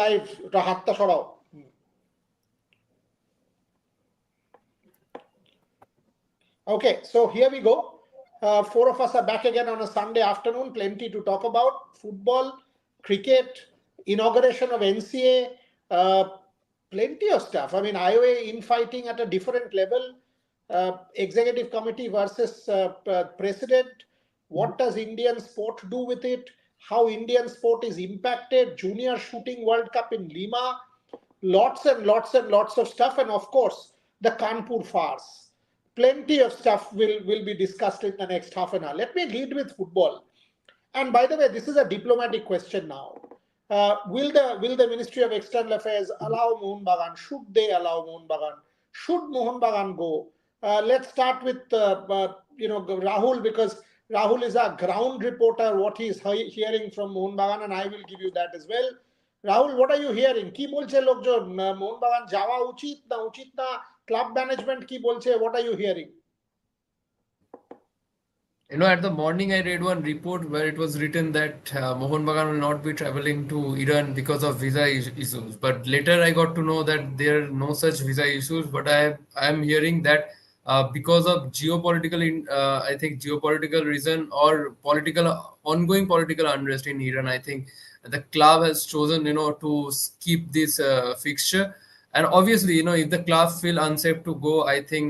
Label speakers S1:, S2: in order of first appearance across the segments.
S1: live ওটা হাতটা সরাও। Okay, so here we go. Four of us are back again on a Sunday afternoon. Plenty to talk about: football, cricket, inauguration of NCA, plenty of stuff. I mean, IOA infighting at a different level, executive committee versus president. What does Indian sport do with it? How Indian sport is impacted? Junior shooting World Cup in Lima. Lots and lots and lots of stuff. And of course, the Kanpur farce. Plenty of stuff will be discussed in the next half an hour. Let me lead with football. And by the way, this is a diplomatic question now. Will the Ministry of External Affairs allow Mohun Bagan? Should they allow Mohun Bagan? Should Mohun Bagan go? Let's start with Rahul, because Rahul is our ground reporter. What he is hearing from Mohun Bagan, and I will give you that as well. Rahul, what are you hearing? কি বলছে লোকজন? মোহন বাগান যাওয়া উচিত না? Club management কি বলছে? What are you hearing?
S2: At the morning I read one report where it was written that Mohun Bagan will not be traveling to Iran because of visa issues. But later I got to know that there are no such visa issues. But I am hearing that because of geopolitical reason or ongoing political unrest in Iran, I think the club has chosen, to keep this fixture. And obviously, if the club feel unsafe to go, I think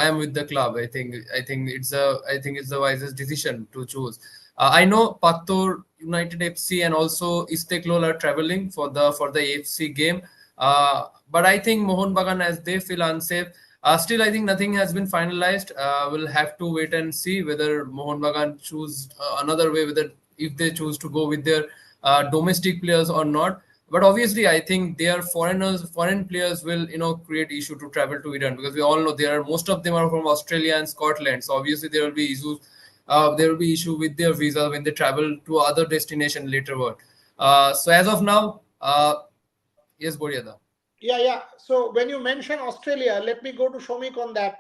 S2: I am with the club. I think it's the wisest decision to choose. I know Pattor, United FC, and also Istiklal are traveling for the AFC game. But I think Mohun Bagan, as they feel unsafe, still I think nothing has been finalized. We'll have to wait and see whether Mohun Bagan choose another way, whether if they choose to go with their domestic players or not. But obviously, I think their foreign players will, create issue to travel to Iran, because we all know most of them are from Australia and Scotland. So obviously there will be issues. There will be issue with their visa when they travel to other destination later on. So as of now, yes, Boriada.
S1: Yeah. So when you mention Australia, let me go to Shomik on that.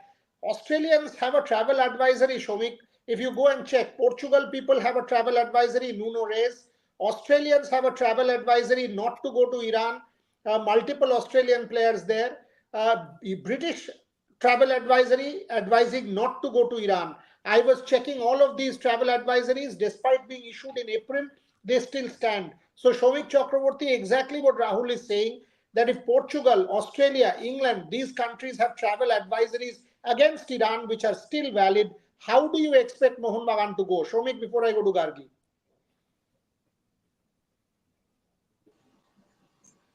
S1: Australians have a travel advisory, Shomik. If you go and check, Portugal people have a travel advisory, Nuno Reis. Australians have a travel advisory not to go to Iran. Multiple Australian players there. British travel advisory advising not to go to Iran. I was checking all of these travel advisories. Despite being issued in April, they still stand. So Shomik Chakraborty, exactly what Rahul is saying, that if Portugal, Australia, England, these countries have travel advisories against Iran which are still valid, how do you expect Mohun Bagan to go? Shomik, before I go to Gargi.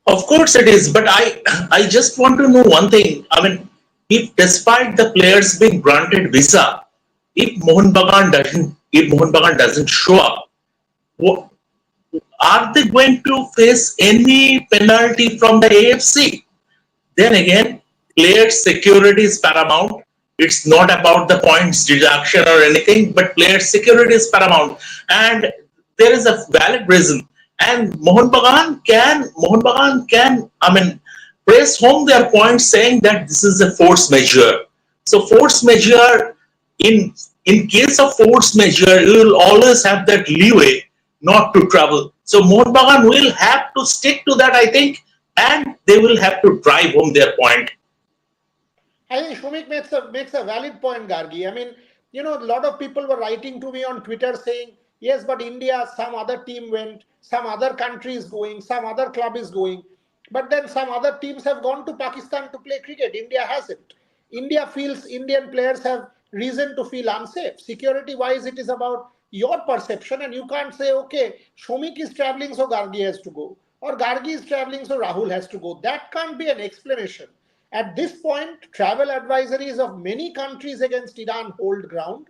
S3: Of course it is, but I just want to know one thing. I mean, if despite the players being granted visa, if Mohun Bagan doesn't show up, are they going to face any penalty from the AFC? Then again, player security is paramount. It's not about the points deduction or anything, but player security is paramount, and there is a valid reason. And Mohun Bagan can, press home their point, saying that this is a force majeure. So force majeure, in case of force majeure, you will always have that leeway not to travel. So Mohun Bagan will have to stick to that, I think, and they will have to drive home their point.
S1: I think Shumik makes a valid point, Gargi. I mean, a lot of people were writing to me on Twitter saying, yes, but India, some other team went, some other country is going, some other club is going. But then some other teams have gone to Pakistan to play cricket. India hasn't. India feels Indian players have reason to feel unsafe. Security-wise, it is about your perception, and you can't say, okay, Shumik is traveling, so Gargi has to go. Or Gargi is traveling, so Rahul has to go. That can't be an explanation. At this point, travel advisories of many countries against Iran hold ground.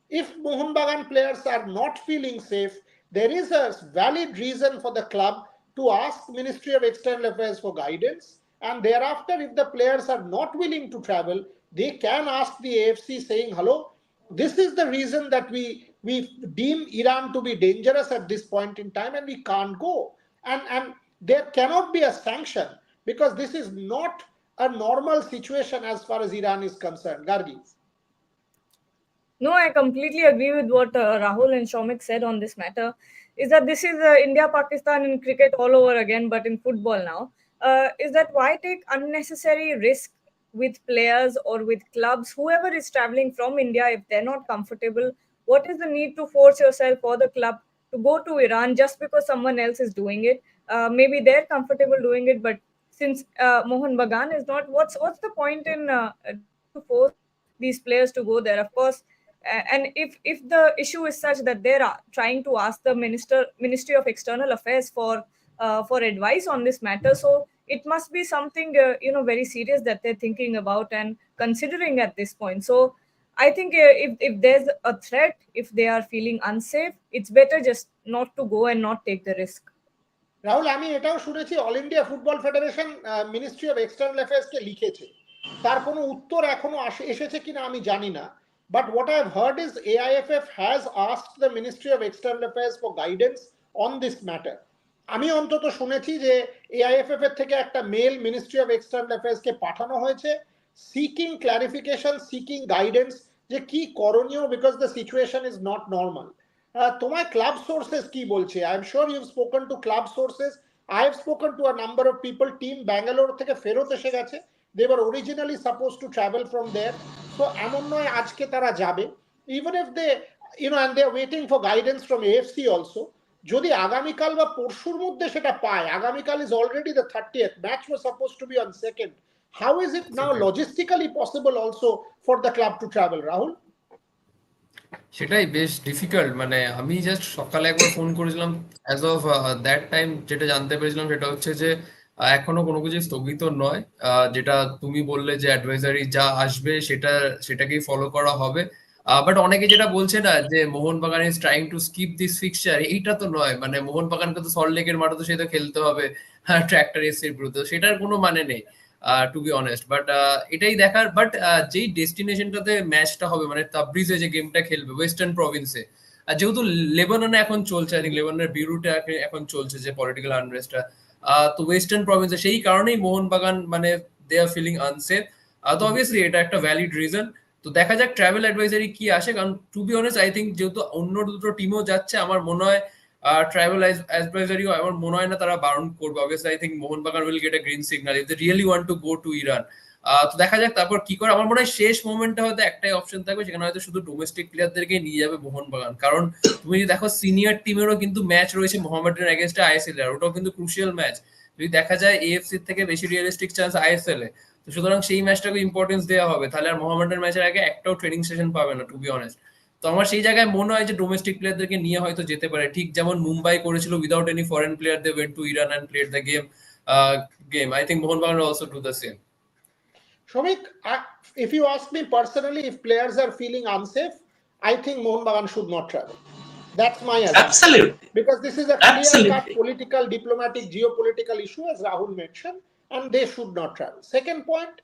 S1: If Mohun Bagan players are not feeling safe, there is a valid reason for the club to ask Ministry of External Affairs for guidance. And thereafter, if the players are not willing to travel, they can ask the AFC saying, hello, this is the reason that we deem Iran to be dangerous at this point in time and we can't go. And there cannot be a sanction, because this is not a normal situation as far as Iran is concerned. Gargi.
S4: No, I completely agree with what Rahul and Shomik said on this matter. is that this is India Pakistan in cricket all over again, but in football now. Is that why take unnecessary risk with players or with clubs, whoever is traveling from India, if they're not comfortable? What is the need to force yourself or the club to go to Iran just because someone else is doing it? Maybe they're comfortable doing it, but since Mohun Bagan is not, what's the point in trying to force these players to go there? Of course, and if the issue is such that they're trying to ask the Ministry of External Affairs for advice on this matter, so it must be something very serious that they're thinking about and considering at this point. So I think if there's a threat, if they are feeling unsafe, it's better just not to go and not take the risk.
S1: Rahul, আমি এটাও শুনেছি All India Football Federation Ministry of external অ্যাফেয়ার্সকে লিখেছে, তার কোনো উত্তর এখনো এসেছে কিনা আমি জানি না, but what I have heard is AIFF has asked the ministry of external affairs for guidance on this matter. আমি অন্তত শুনেছি যে AIFF এর থেকে একটা মেল মিনিস্ট্রি অফ এক্সটার্নাল অ্যাফেয়ার্সকে পাঠানো হয়েছে সিকিং ক্লারিফিকেশন, সিকিং গাইডেন্স যে কি করণীয়, because the situation is not normal. তোমার ক্লাব সোর্সেস কি বলছে? I am sure you have spoken to club sources. I have spoken to a number of people. Team Bangalore থেকে ফেরত এসে গেছে। They were originally supposed to travel from there. So এমন নয় আজকে তারা যাবে। Even if they, and they are waiting for guidance from AFC also. যদি আগামীকাল বা পরশুর মধ্যে সেটা পায়, আগামীকাল is already the 30th. Match was supposed to be on 2nd. How is it now logistically possible also for the club to travel, Rahul?
S2: সেটাই বেশ ডিফিকাল্ট। মানে আমি জাস্ট সকালে একবার ফোন করেছিলাম, অ্যাজ অফ দ্যাট টাইম যেটা জানতে পেরেছিলাম সেটা হচ্ছে যে এখনো কোনো কিছু স্থগিত নয়। যেটা তুমি বললে যে অ্যাডভাইজারি যা আসবে সেটাকেই ফলো করা হবে। বাট অনেকে যেটা বলছে না যে Mohun Bagan is trying to skip this fixture, এইটা তো নয়। মানে মোহনবাগানকে তো সল্টলেকের মাঠে তো সেটা খেলতে হবে ট্র্যাক্টর এসির বিরুদ্ধে, সেটার কোনো মানে নেই টু বি অনেস্ট। বাট এটাই দেখার। বাট যেই ডেস্টিনেশনটাতে ম্যাচটা হবে, মানে তাবরিজে যে গেমটা খেলবে ওয়েস্টার্ন প্রভিন্সে, যেহেতু লেবাননে এখন চলছে, আই থিঙ্ক লেবাননের বিরুটে এখন চলছে যে পলিটিক্যাল আনরেস্টটা, তো ওয়েস্টার্ন প্রভিন্সে, সেই কারণেই মোহনবাগান মানে দে আর ফিলিং আনসেফ। তো অবভিয়াসলি এটা একটা ভ্যালিড রিজন। তো দেখা যাক ট্রাভেল অ্যাডভাইজারি কি আসে, কারণ to be honest I think যেহেতু অন্য দুটো টিমও যাচ্ছে, আমার মনে হয় ট্রাভেল অ্যাডভাইজারিও আমার মনে হয় না তারা বারণ করবে। Obviously I think Mohun Bagan will get a green signal if they really want to go to Iran. তো দেখা যাক তারপর কি করে। আমার মনে হয় শেষ মোমেন্টে হয়তো একটাই অপশন থাকবে, সেখানে হয়তো শুধু ডোমেস্টিক প্লেয়ারদেরকে নিয়ে যাবে মোহনবাগান। কারণ তুমি যদি দেখো সিনিয়র টিমেরও কিন্তু ম্যাচ রয়েছে মোহামেডানের এগেনস্টে আইএসএল এর, ওটাও কিন্তু ক্রুশিয়াল ম্যাচ। যদি দেখা যায় AFC থেকে বেশি রিয়েলিস্টিক চান্স আইএসএল এ, তো সুতরাং সেই ম্যাচটাকে ইম্পর্টেন্স দেওয়া হবে। তাহলে আর মোহামেডান ম্যাচের আগে একটাও ট্রেনিং সেশন পাবে না টু বি অনেস্ট। তো আমার সেই জায়গায় মনে হয় যে ডোমেস্টিক প্লেয়ারদেরকে নিয়ে হয়তো যেতে পারে, ঠিক যেমন মুম্বাই করেছিল without any foreign player, they went to Iran and played the game. I think Mohun Bagan also do the same.
S1: Shomik, if you ask me personally, if players are feeling unsafe, I think Mohun Bagan should not travel. That's my assumption.
S3: Absolutely.
S1: Because this is a clear-cut political, diplomatic, geopolitical issue, as Rahul mentioned, and they should not travel. Second point,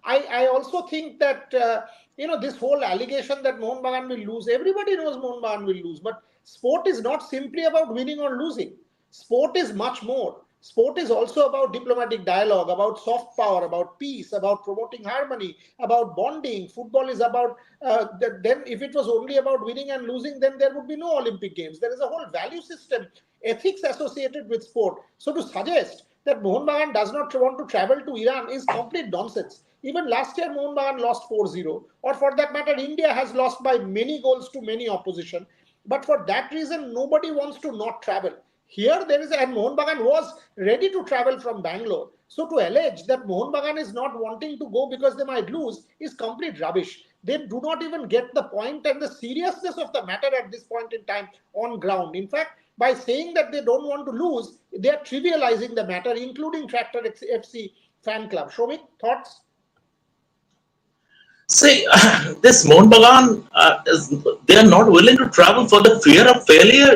S1: I also think that, this whole allegation that Mohun Bagan will lose, everybody knows Mohun Bagan will lose, but sport is not simply about winning or losing. Sport is much more. Sport is also about diplomatic dialogue, about soft power, about peace, about promoting harmony, about bonding. Football is about, then if it was only about winning and losing, then there would be no Olympic Games. There is a whole value system, ethics associated with sport. So to suggest that Mohun Bagan does not want to travel to Iran is complete nonsense. Even last year, Mohun Bagan lost 4-0, or for that matter, India has lost by many goals to many opposition. But for that reason, nobody wants to not travel. Here there is, and Mohun Bagan was ready to travel from Bangalore. So to allege that Mohun Bagan is not wanting to go because they might lose is complete rubbish. They do not even get the point and the seriousness of the matter at this point in time on ground. In fact, by saying that they don't want to lose, they are trivializing the matter, including Tractor FC fan club. Shomik, thoughts?
S3: See, this Mohun Bagan, they are not willing to travel for the fear of failure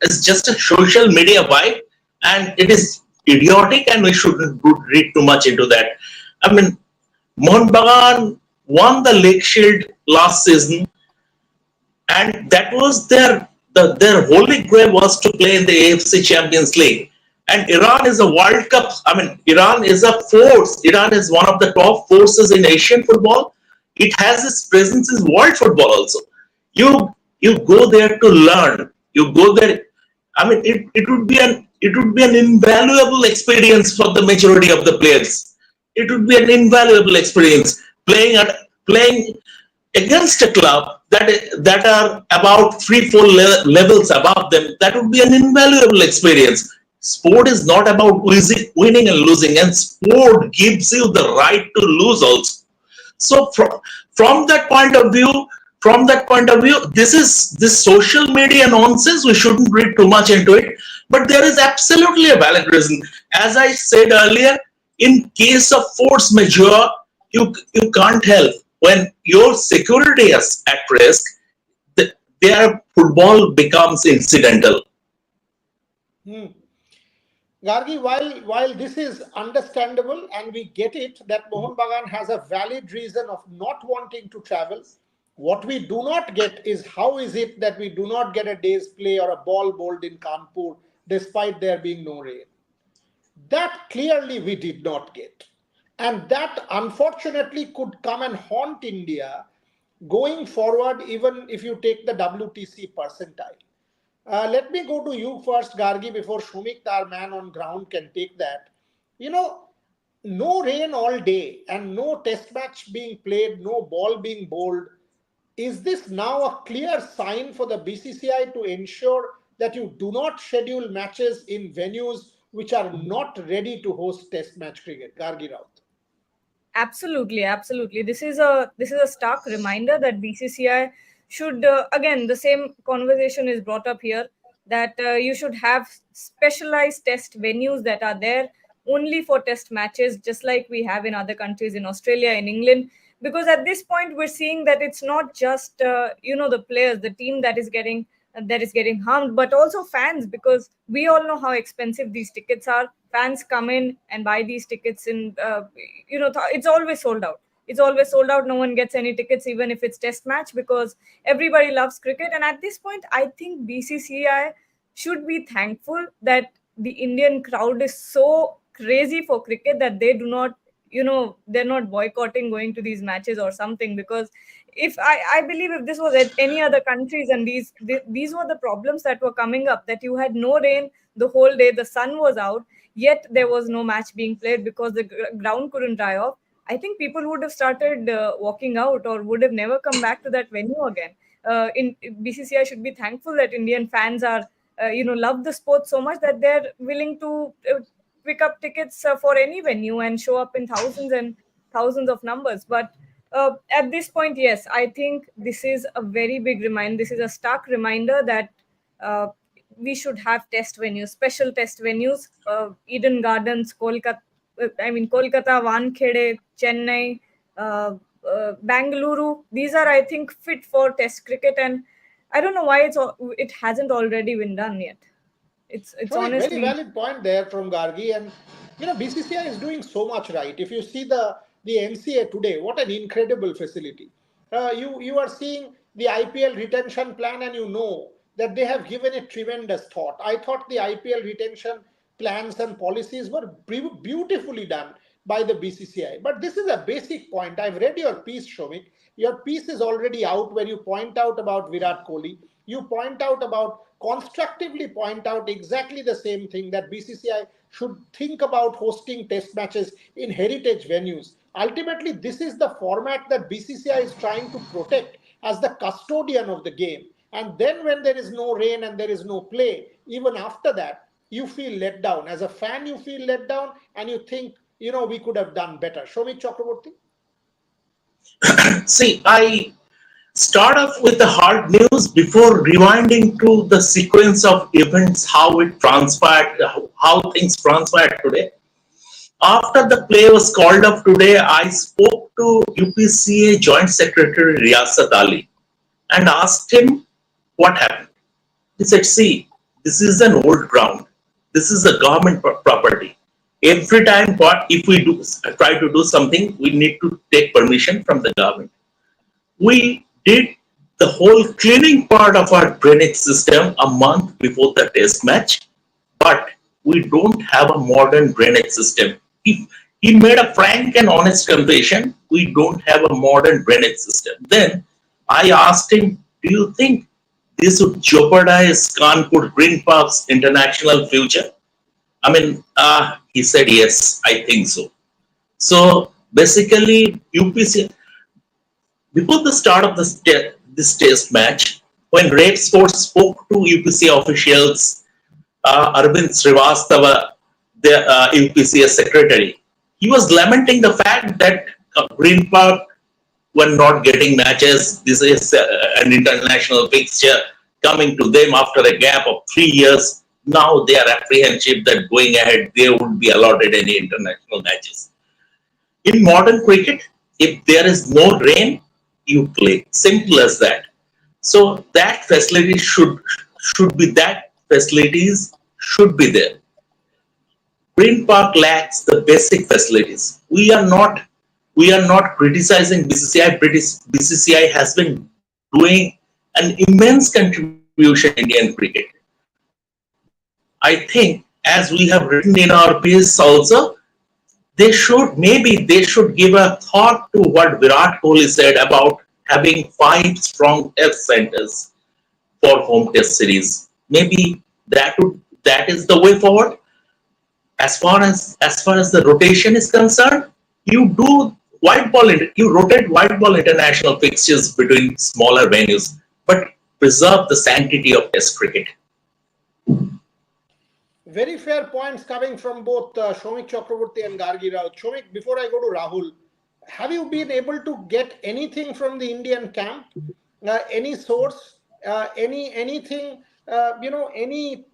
S3: it's just a social media vibe, and it is idiotic, and we shouldn't read too much into that. Mohun Bagan won the League Shield last season, and that was their holy grail was to play in the AFC Champions League. And Iran is a World Cup. Iran is a force. Iran is one of the top forces in Asian football. It has its presence in world football also. You go there to learn. You go there. I mean, it would be an invaluable experience for the majority of the players. It would be an invaluable experience playing against a club that are about 3-4 levels above them. That would be an invaluable experience. Sport is not about winning and losing, and sport gives you the right to lose also. So from that point of view, this social media nonsense. We shouldn't read too much into it, but there is absolutely a valid reason. As I said earlier, in case of force majeure, you can't help when your security is at risk. Their football becomes incidental.
S1: Hmm. Gargi, while this is understandable and we get it that Mohun Bagan has a valid reason of not wanting to travel, what we do not get is how is it that we do not get a day's play or a ball bowled in Kanpur despite there being no rain? That clearly we did not get. And that unfortunately could come and haunt India going forward, even if you take the WTC percentile. Let me go to you first, Gargi, before Shumik, our man on ground, can take that. You know, no rain all day and no test match being played, no ball being bowled. Is this now a clear sign for the BCCI to ensure that you do not schedule matches in venues which are not ready to host test match cricket? Gargi Raut.
S4: Absolutely, absolutely. This is a stark reminder that BCCI should again, the same conversation is brought up here, that you should have specialized test venues that are there only for test matches, just like we have in other countries, in Australia, in England. Because at this point, we're seeing that it's not just the players, the team that is getting harmed, but also fans, because we all know how expensive these tickets are. Fans come in and buy these tickets, and it's always sold out. It's always sold out. No one gets any tickets, even if it's test match, because everybody loves cricket. And at this point, I think BCCI should be thankful that the Indian crowd is so crazy for cricket that they do not, they're not boycotting going to these matches or something. Because if I believe if this was at any other countries, and these were the problems that were coming up, that you had no rain the whole day, the sun was out, yet there was no match being played because the ground couldn't dry off, I think people would have started walking out, or would have never come back to that venue again. In BCCI should be thankful that Indian fans are, love the sport so much that they're willing to pick up tickets for any venue and show up in thousands and thousands of numbers. But at this point, yes, I think this is a very big reminder. This is a stark reminder that uh, we should have test venues, special test venues. Eden Gardens, Kolkata, Wankhede, Chennai, Bangalore. These are, I think, fit for test cricket, and I don't know why it hasn't already been done yet. It's
S1: Shomik, very
S4: honestly.
S1: valid point there from Gargi, and BCCI is doing so much right. If you see the NCA today, what an incredible facility. You are seeing the IPL retention plan, and you know that they have given it tremendous thought. I thought the IPL retention plans and policies were beautifully done by the BCCI. But this is a basic point. I've read your piece, Shomik. Your piece is already out where you point out about Virat Kohli. You point out about constructively point out exactly the same thing, that BCCI should think about hosting test matches in heritage venues. Ultimately, this is the format that BCCI is trying to protect as the custodian of the game. And then, when there is no rain and there is no play, even after that, you feel let down. As a fan, you feel let down and you think, we could have done better. Shomik Chakraborty?
S3: See, I start off with the hard news before rewinding to the sequence of events, how it transpired, how things transpired today. After the play was called off today, I spoke to UPCA Joint Secretary Riyasat Ali and asked him what happened. He said, see, this is an old ground. This is a government property. Every time if we try to do something, we need to take permission from the government. We did the whole cleaning part of our drainage system a month before the test match, but we don't have a modern drainage system. If he made a frank and honest confession, we don't have a modern drainage system. Then I asked him, do you think this would jeopardize Kanpur Green Park's international future? I mean, he said yes, I think so. So basically, UPC, before the start of this test match, when Red Sports spoke to UPC officials, Arvind Srivastava, the UPCS secretary, he was lamenting the fact that Green Park were not getting matches. This is an international fixture coming to them after a gap of 3 years. Now they are apprehensive that going ahead they won't be allotted any international matches. In modern cricket, if there is no rain, you play. Simple as that. So that facility should be that facilities should be there. Green Park lacks the basic facilities. We are not criticizing BCCI. BCCI has been doing an immense contribution in Indian cricket. I think, as we have written in our piece also, they should give a thought to what Virat Kohli said about having 5 strong test centers for home test series. Maybe that is the way forward. As far as the rotation is concerned, you rotate white ball international fixtures between smaller venues, but preserve the sanctity of Test cricket.
S1: Very fair points coming from both Shomik Chakraborty and Gargi Rao. Shomik, before I go to Rahul, have you been able to get anything from the Indian camp? Any source? Anything? Any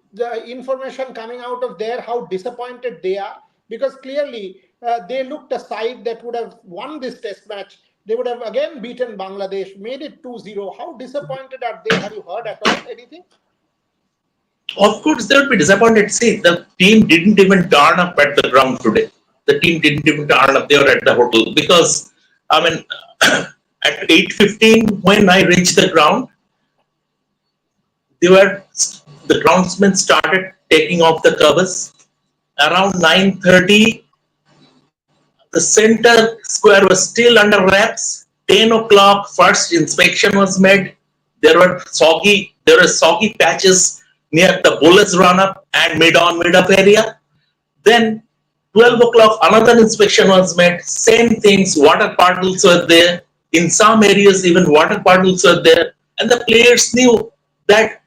S1: information coming out of there? How disappointed they are? Because clearly they looked a side that would have won this test match. They would have again beaten Bangladesh, made it 2-0. How disappointed are they? Have you heard at all anything?
S3: Of course, they would be disappointed. See, the team didn't even turn up at the ground today. The team didn't even turn up. They were at the hotel because, I mean, at 8:15 when I reached the ground, the groundsmen started taking off the covers. Around 9:30, the center square was still under wraps. 10 o'clock, first inspection was made. There were soggy patches near the bowler's run-up and mid-up area. Then 12 o'clock, another inspection was made. Same things, water puddles were there. In some areas, even water puddles were there. And the players knew that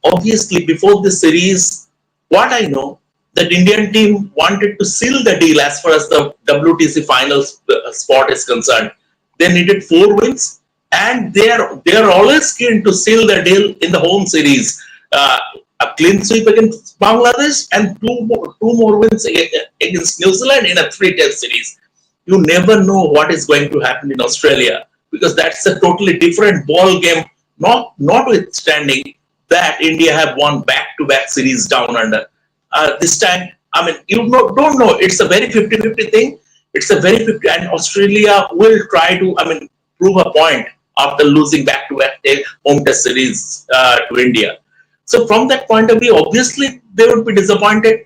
S3: obviously before the series, what I know, that Indian team wanted to seal the deal as far as the WTC finals spot is concerned. They needed 4 wins, and they are always keen to seal the deal in the home series. A clean sweep against Bangladesh and two more wins against New Zealand in a 3-test series. You never know what is going to happen in Australia because that's a totally different ball game. Notwithstanding that India have won back-to-back series down under. This time, I mean, don't know. It's a very 50-50 thing. It's a very 50, and Australia will try to, prove a point after losing back-to-back home test series to India. So from that point of view, obviously they would be disappointed.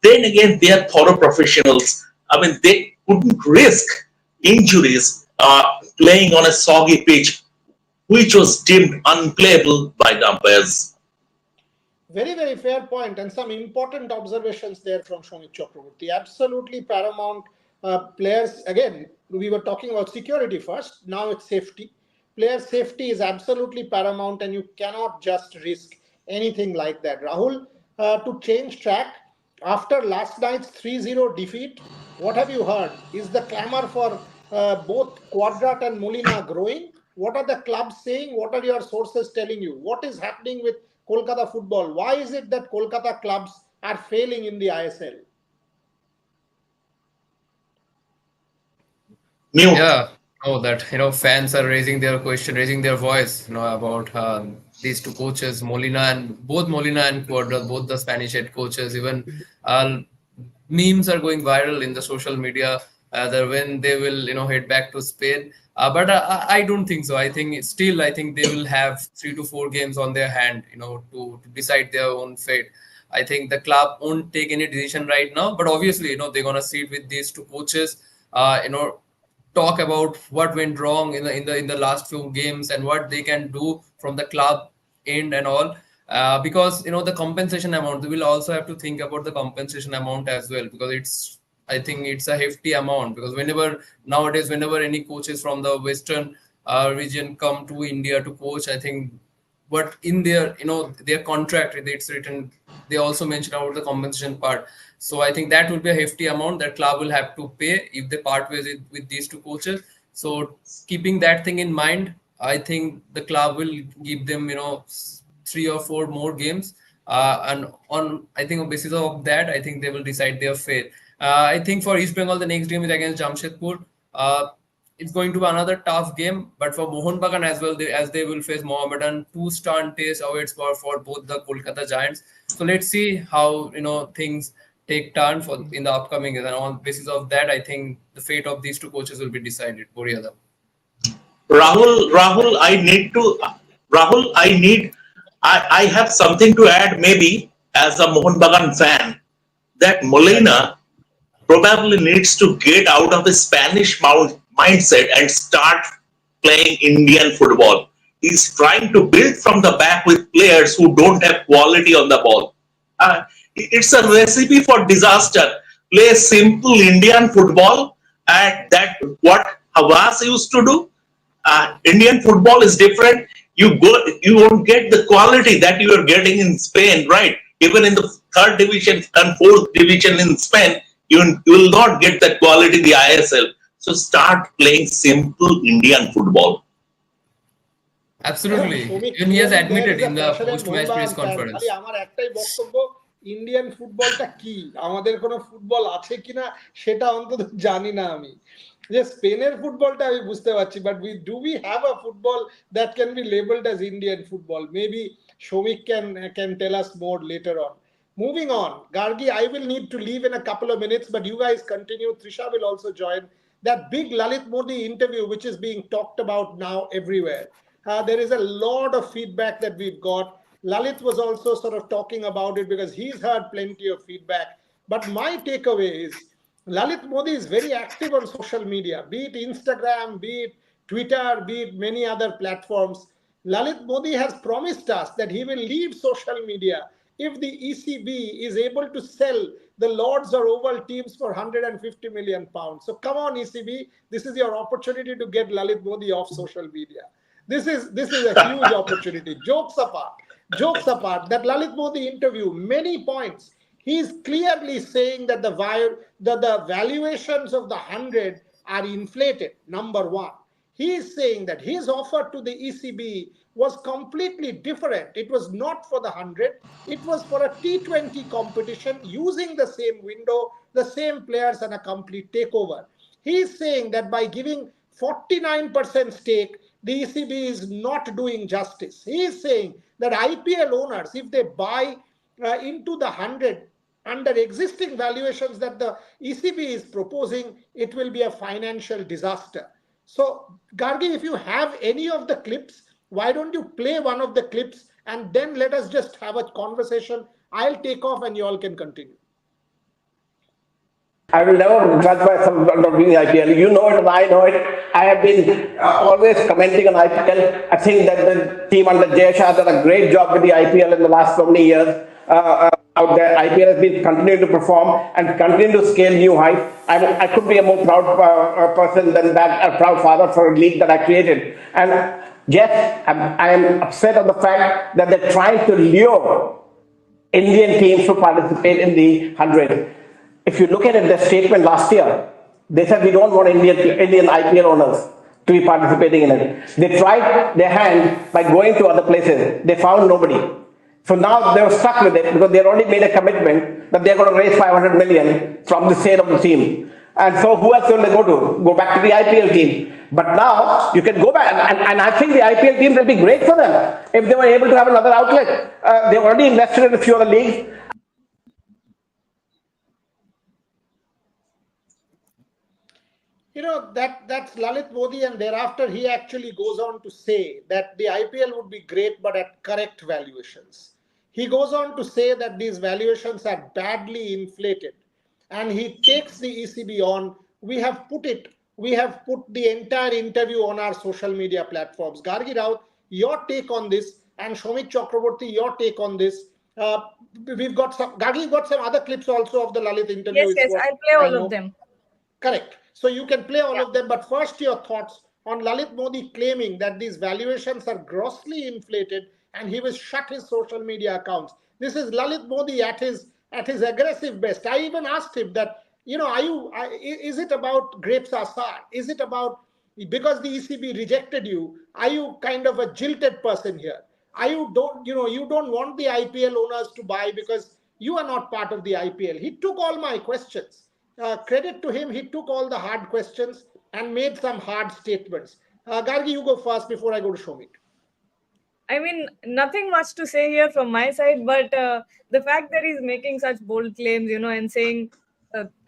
S3: Then again, they are thorough professionals. They couldn't risk injuries playing on a soggy pitch, which was deemed unplayable by the umpires.
S1: Very, very fair point, and some important observations there from Shomik Chakraborty. Absolutely paramount. Players, again, we were talking about security first, now it's safety. Player safety is absolutely paramount, and you cannot just risk anything like that. Rahul, to change track, after last night's 3-0 defeat, what have you heard? Is the clamour for both Quadrat and Molina growing? What are the clubs saying? What are your sources telling you? What is happening with Kolkata football? Why is it that Kolkata clubs are failing in the ISL?
S3: Mute.
S2: Yeah, that fans are raising their voice, about these two coaches, Molina and Cuadra, both the Spanish head coaches. Even memes are going viral in the social media that when they will head back to Spain. But I don't think so. I think they will have 3 to 4 games on their hand, to decide their own fate. I think the club won't take any decision right now, but obviously, they're gonna sit with these two coaches, talk about what went wrong in the last few games and what they can do from the club end and all. Because the compensation amount, we will also have to think about the compensation amount as well, because I think it's a hefty amount, because whenever any coaches from the western region come to India to coach, I think, but in their contract it's written, they also mention about the compensation part. So I think that will be a hefty amount that club will have to pay if they part ways with these two coaches. So keeping that thing in mind, I think the club will give them 3 or 4 more games, and on I think on basis of that, I think they will decide their fate. I think for East Bengal, the next game is against Jamshedpur. It's going to be another tough game, but for Mohun Bagan as well, as they will face Mohammedan, 2 star taste awaits for both the Kolkata Giants. So let's see how things take turn for in the upcoming years, and on basis of that, I think the fate of these two coaches will be decided. Boryada.
S3: Rahul, I have something to add, maybe as a Mohun Bagan fan, that
S2: Yeah,
S3: Molina probably needs to get out of the Spanish mindset and start playing Indian football. He's trying to build from the back with players who don't have quality on the ball. It's a recipe for disaster. Play simple Indian football, and that what Havas used to do. Indian football is different. You won't get the quality that you are getting in Spain, right? Even in the third division and fourth division in Spain, you will not get that quality in the ISL. So start playing simple Indian football.
S2: absolutely.
S1: Shomik,
S2: Even he has
S1: clearly there
S2: admitted
S1: is a
S2: in the
S1: passionate
S2: post-match press
S1: Mohunbagan fan. খালি
S2: conference.
S1: আমার একটাই বক্তব্য, Indian ফুটবলটা কি, আমাদের কোনো football আছে কিনা সেটা অন্তত জানি না আমি। যে স্পেনের ফুটবলটা আমি বুঝতে পারছি, but we have a football that can be labeled as Indian football? Maybe Shomik can tell us more later on. Moving on, Gargi, I will need to leave in a couple of minutes, but you guys continue. Trisha will also join. That big Lalit Modi interview, which is being talked about now everywhere. There is a lot of feedback that we've got. Lalit was also sort of talking about it because he's heard plenty of feedback. But my takeaway is Lalit Modi is very active on social media, be it Instagram, be it Twitter, be it many other platforms. Lalit Modi has promised us that he will leave social media if the ECB is able to sell the Lords or Oval teams for 150 million pounds. So come on, ECB, this is your opportunity to get Lalit Modi off social media. This is a huge opportunity. Jokes apart, that Lalit Modi interview, many points. He is clearly saying that the valuations of the 100 are inflated. Number one, he is saying that his offer to the ECB was completely different. It was not for the 100. It was for a T20 competition using the same window, the same players, and a complete takeover. He is saying that by giving 49% stake, the ECB is not doing justice. He is saying that IPL owners, if they buy into the 100 under existing valuations that the ECB is proposing, it will be a financial disaster. So, Gargi, if you have any of the clips, why don't you play one of the clips and then let us just have a conversation? I'll take off and you all can continue.
S5: I will never judge myself not being IPL. You know it, and I know it. I have been always commenting on IPL. I think that the team under Jayesh has done a great job with the IPL in the last so many years. Out there, IPL has been continuing to perform and continue to scale new heights. I could be a more proud person than that, a proud father for a league that I created. And yes, I am upset at the fact that they're trying to lure Indian teams to participate in the 100. If you look at it, their statement last year, they said we don't want Indian IPL owners to be participating in it. They tried their hand by going to other places. They found nobody. So now they were stuck with it because they already made a commitment that they're going to raise 500 million from the sale of the team. And so who else will they go to? Go back to the IPL team. But now you can go back, and I think the IPL teams will be great for them if they were able to have another outlet. They've already invested in a few other leagues.
S1: That's Lalit Modi, and thereafter he actually goes on to say that the IPL would be great but at correct valuations. He goes on to say that these valuations are badly inflated, and he takes the ECB on. We have put the entire interview on our social media platforms. Gargi Rao, your take on this, And Shomik Chakraborty, your take on this. We've got some, Gagi got some other clips also of the Lalit interview.
S4: Yes,
S1: Is
S4: yes,
S1: what
S4: I'll play
S1: I
S4: all of
S1: know.
S4: them.
S1: Correct. So you can play all
S4: Yeah.
S1: of them, but first your thoughts on Lalit Modi claiming that these valuations are grossly inflated and he will shut his social media accounts. This is Lalit Modi at his aggressive best. I even asked him that, is it about grapes are sour? Is it about because the ECB rejected you? Are you kind of a jilted person here? Are you don't want the IPL owners to buy because you are not part of the IPL? He took all my questions. Credit to him, he took all the hard questions and made some hard statements. Gargi, you go first before I go to Shomik.
S4: I mean, nothing much to say here from my side, but the fact that he's making such bold claims, and saying,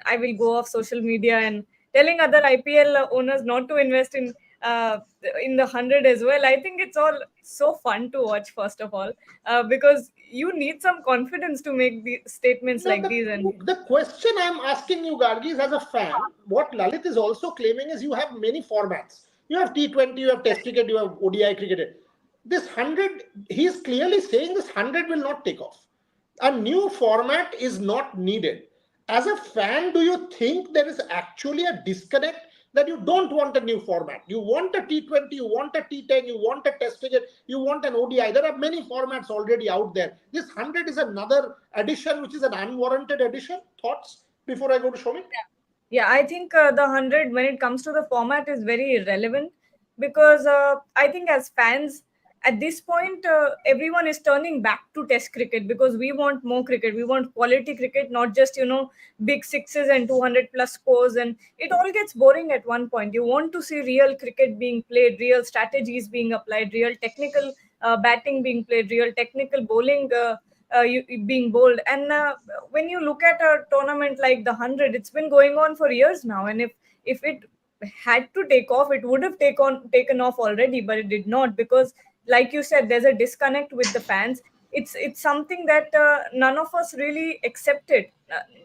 S4: I will go off social media and telling other IPL owners not to invest in the 100 as well. I think it's all so fun to watch, first of all, because you need some confidence to make the statements
S1: No,
S4: like these. And
S1: the question I'm asking you, Gargi, is as a fan, what Lalit is also claiming is you have many formats. You have T20, you have Test cricket, you have ODI cricket. This 100, he's clearly saying this 100 will not take off. A new format is not needed. As a fan, do you think there is actually a disconnect that you don't want a new format? You want a T20, you want a T10, you want a Test cricket, you want an ODI. There are many formats already out there. This 100 is another addition, which is an unwarranted addition. Thoughts before I go to Shomik?
S4: yeah, I think the 100, when it comes to the format, is very irrelevant because I think as fans, at this point, everyone is turning back to Test cricket because we want more cricket. We want quality cricket, not just, big sixes and 200 plus scores. And it all gets boring at one point. You want to see real cricket being played, real strategies being applied, real technical batting being played, real technical bowling. Being bold. And when you look at a tournament like the 100, it's been going on for years now. And if it had to take off, it would have taken off already, but it did not because, like you said, there's a disconnect with the fans. It's something that none of us really accepted.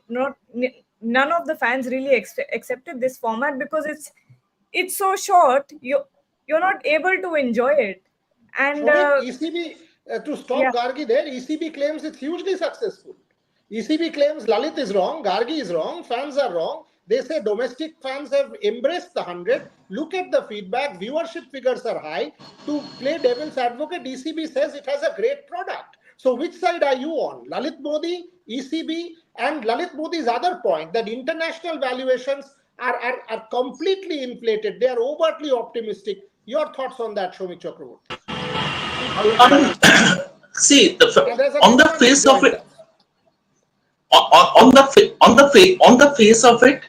S4: Not None of the fans really accepted this format because it's so short. You're not able to enjoy it. And
S1: Shomik, ECB, to
S4: yeah.
S1: stop Gargi there, ECB claims it's hugely successful. ECB claims Lalit is wrong, Gargi is wrong, fans are wrong. They say domestic fans have embraced the 100. Look at the feedback, viewership figures are high. To play devil's advocate, ECB says it has a great product. So which side are you on? Lalit Modi, ECB, and Lalit Modi's other point that international valuations are completely inflated. They are overtly optimistic. Your thoughts on that, Shomik Chakraborty?
S3: See,
S1: And there's
S3: on
S1: another
S3: the
S1: one who
S3: face of
S1: joined
S3: it,
S1: us.
S3: on the face of it,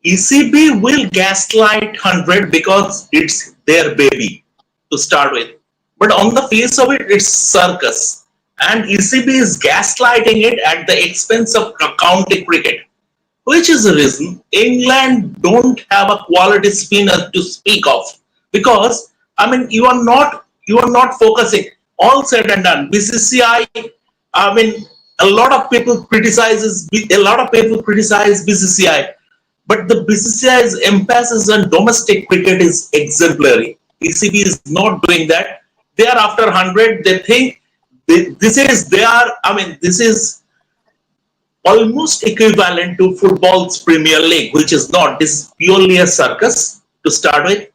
S3: ECB will gaslight 100 because it's their baby to start with. But on the face of it, it's circus. And ECB is gaslighting it at the expense of county cricket, which is the reason England don't have a quality spinner to speak of. Because you are not focusing. All said and done, BCCI. I mean, a lot of people criticize BCCI, but the BCCI's emphasis on domestic cricket is exemplary. ECB is not doing that. They are after 100. They think this is almost equivalent to football's Premier League, which is not. This is purely a circus to start with.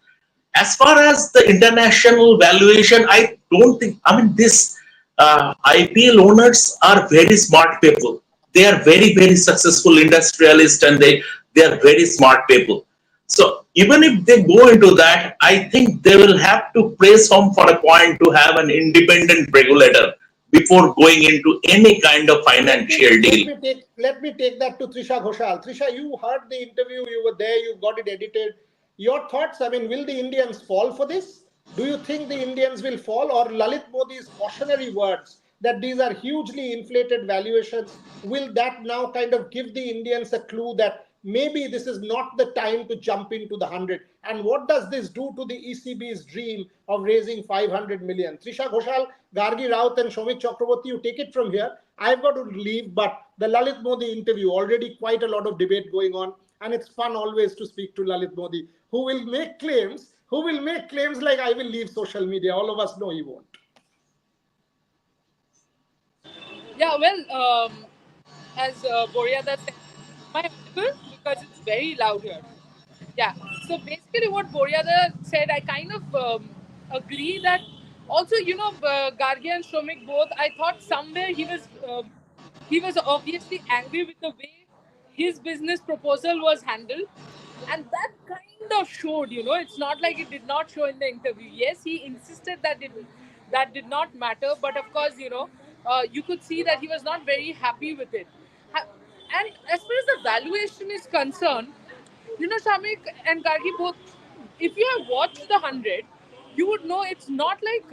S3: As far as the international valuation, I don't think. This IPL owners are very smart people. They are very very successful industrialists, and they are very smart people. So even if they go into that, I think they will have to press home for a point to have an independent regulator before going into any kind of financial deal.
S1: Let me take that to Trisha Ghoshal. Trisha, you heard the interview, you were there, you got it edited. Your thoughts? I mean, will the Indians fall for this? Do you think the Indians will fall, or Lalit Modi's cautionary words that these are hugely inflated valuations, will that now kind of give the Indians a clue that maybe this is not the time to jump into the 100? And what does this do to the ECB's dream of raising 500 million? Trisha Ghoshal, Gargi Raut, and Shomik Chakraborty, you take it from here. I've got to leave, but the Lalit Modi interview, already quite a lot of debate going on. And it's fun always to speak to Lalit Modi, who will make claims like I will leave social media. All of us know he won't.
S6: Yeah, well, as Boryada said, am I audible? Because it's very loud here. Yeah. So basically, what Boryada said, I kind of agree that. Also, Gargi and Shomik both. I thought somewhere he was obviously angry with the way his business proposal was handled, and that kind of showed. It's not like it did not show in the interview. Yes, he insisted that did not matter, but of course, you could see that he was not very happy with it. And as far as the valuation is concerned, Shamik and Gargi both, if you have watched the 100, you would know it's not like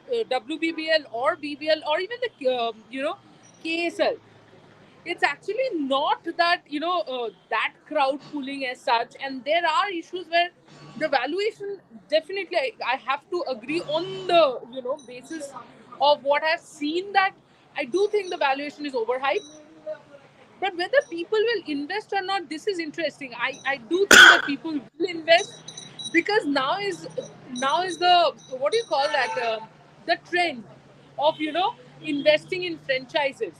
S6: WBBL or BBL or even the, KSL. It's actually not that, that crowd pulling as such. And there are issues where the valuation, definitely, I have to agree on the, basis of what I've seen, that I do think the valuation is overhyped. But whether people will invest or not, this is interesting. I do think that people will invest, because now is the, what do you call that, the trend of investing in franchises.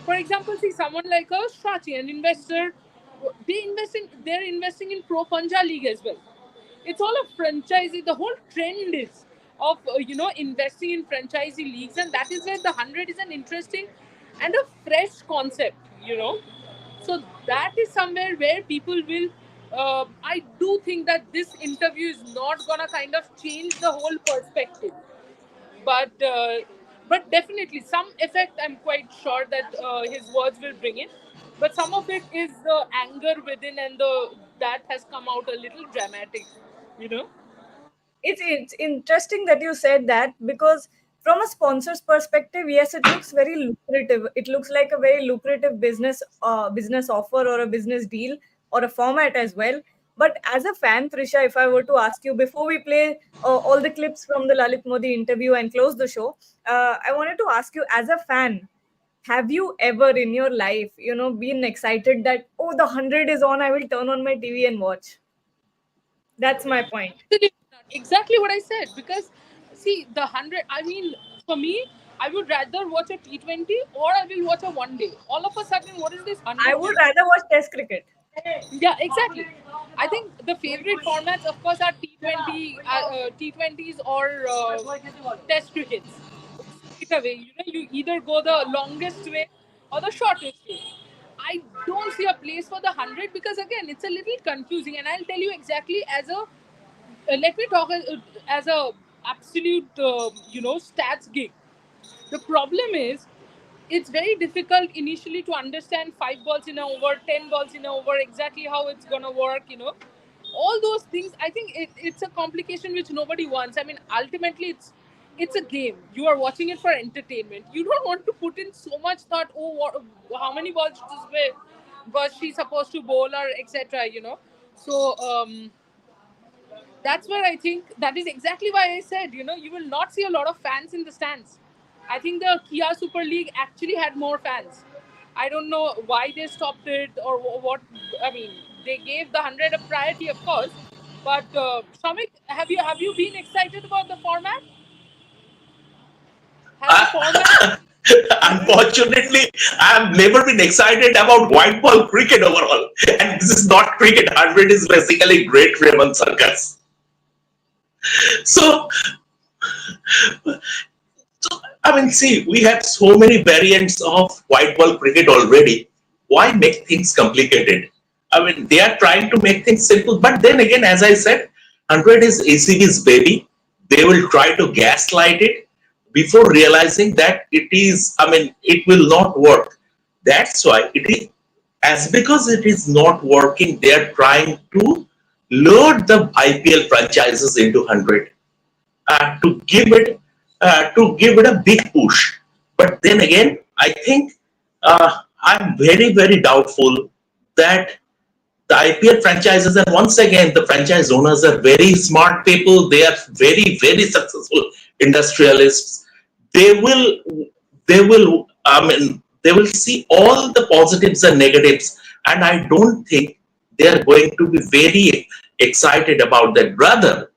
S6: For example, see someone like a Shrachi, an investor, they're investing in Pro Panja League as well. It's all a franchisee. The whole trend is of investing in franchisee leagues, and that is where the 100 is an interesting and a fresh concept. So that is somewhere where people will. I do think that this interview is not gonna kind of change the whole perspective, but definitely some effect. I'm quite sure that his words will bring in, but some of it is the anger within, and the that has come out a little dramatic. You know.
S4: It's interesting that you said that, because from a sponsor's perspective, yes, it looks very lucrative. It looks like a very lucrative business offer or a business deal or a format as well. But as a fan, Trisha, if I were to ask you before we play all the clips from the Lalit Modi interview and close the show, I wanted to ask you, as a fan, have you ever in your life, been excited that, oh, the 100 is on, I will turn on my TV and watch? That's my point.
S6: Absolutely not. Exactly what I said. Because, see, the 100, I mean, for me, I would rather watch a T20 or I will watch a one day. All of a sudden, what is this
S4: I
S6: 100
S4: would
S6: thing?
S4: rather watch Test cricket.
S6: Yeah, exactly. I think the favorite formats, of course, are T20s or Test crickets. Straight away, you either go the longest way or the shortest way. I don't see a place for the 100, because again, it's a little confusing, and I'll tell you exactly as a let me talk as a absolute stats geek. The problem is, it's very difficult initially to understand 5 balls in a over, 10 balls in a over, exactly how it's gonna work. All those things. I think it's a complication which nobody wants. I mean, ultimately, it's a game. You are watching it for entertainment. You don't want to put in so much thought. Oh, how many balls was she supposed to bowl, or etc. So that's where I think, that is exactly why I said, you will not see a lot of fans in the stands. I think the Kia Super League actually had more fans. I don't know why they stopped it, or what. I mean, they gave the 100 a priority, of course. But Shamik, have you been excited about the format? Has the format ever?
S3: Unfortunately, I've never been excited about white ball cricket overall. And this is not cricket. 100 is basically Great Raymond Circus. So, I mean, see, we have so many variants of white ball cricket already. Why make things complicated? I mean, they are trying to make things simple. But then again, as I said, 100 is ACB's baby. They will try to gaslight it before realizing that it is, I mean, it will not work. That's why it is, as because it is not working, they are trying to load the IPL franchises into 100 to give it a big push. But then again, I think I'm very doubtful that the IPL franchises, and once again, the franchise owners are very smart people. They are very successful industrialists. They will they will see all the positives and negatives, and I don't think they are going to be very excited about that. Rather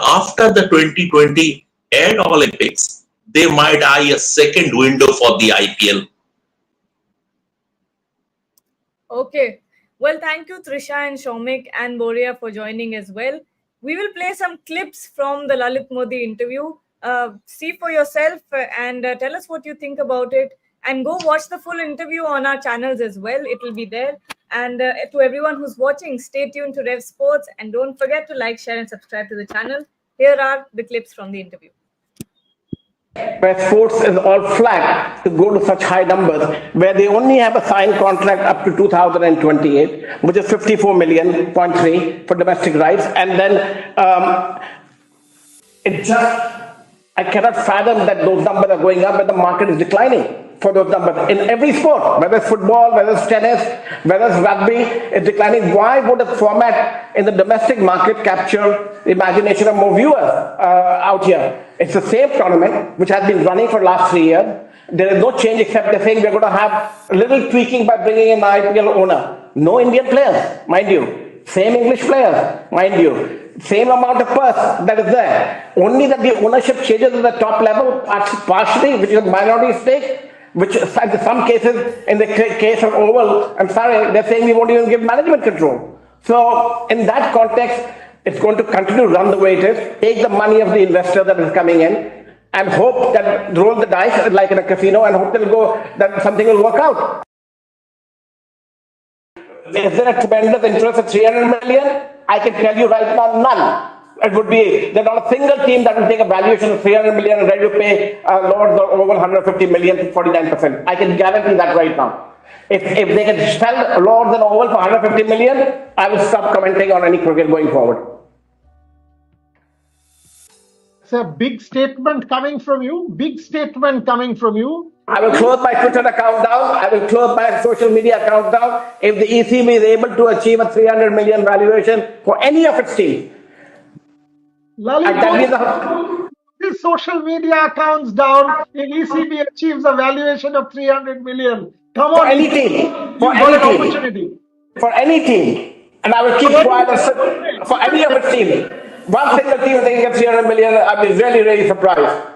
S3: after the 2020 Air Olympics, they might eye a second window for the IPL.
S4: Okay. Well, thank you, Trisha and Shomik and Boria for joining as well. We will play some clips from the Lalit Modi interview. See for yourself and tell us what you think about it. And go watch the full interview on our channels as well. It will be there. And to everyone who's watching, stay tuned to Rev Sports and don't forget to like, share, and subscribe to the channel. Here are the clips from the interview.
S5: Where sports is all flat to go to such high numbers, where they only have a signed contract up to 2028, which is 54 million, 0.3 for domestic rights, and then it just, I cannot fathom that those numbers are going up when the market is declining for those numbers. In every sport, whether it's football, whether it's tennis, whether it's rugby, it's declining. Why would a format in the domestic market capture the imagination of more viewers out here? It's the same tournament which has been running for the last 3 years. There is no change except they're saying we're going to have a little tweaking by bringing in an IPL owner. No Indian players, mind you. Same English players, mind you. Same amount of purse that is there. Only that the ownership changes at the top level, partially, which is a minority stake, which in some cases, in the case of Oval, I'm sorry, they're saying we won't even give management control. So in that context, it's going to continue to run the way it is, take the money of the investor that is coming in, and hope that roll the dice like in a casino and hope that something will work out. Is there a tremendous interest of 300 million? I can tell you right now, none. It would be, there's not a single team that will take a valuation of 300 million and ready to pay Lords or over 150 million to 49%. I can guarantee that right now. If they can sell Lords and Oval for 150 million, I will stop commenting on any cricket going forward.
S1: It's a big statement coming from you. Big statement coming from you.
S5: I will close my Twitter account down. I will close my social media account down if the ECB is able to achieve a 300 million valuation for any of its teams.
S1: Lalit, his social media accounts down if ECB achieves a valuation of 300 million. Come on,
S5: for any team. For
S1: got an
S5: any team.
S1: opportunity.
S5: For any team. And I will keep quiet for any of its teams. One single team thinking of 300 million, I'll be really, really surprised.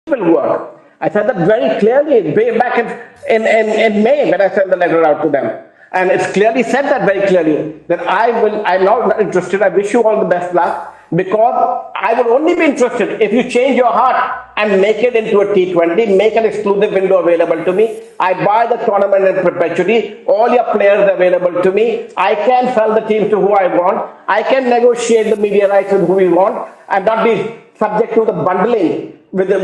S5: Will work. I said that very clearly way back in May when I sent the letter out to them. And it's clearly said that very clearly that I'm not interested. I wish you all the best luck because I will only be interested if you change your heart and make it into a T20, make an exclusive window available to me. I buy the tournament in perpetuity. All your players available to me. I can sell the teams to who I want. I can negotiate the media rights with who we want and not be subject to the bundling with the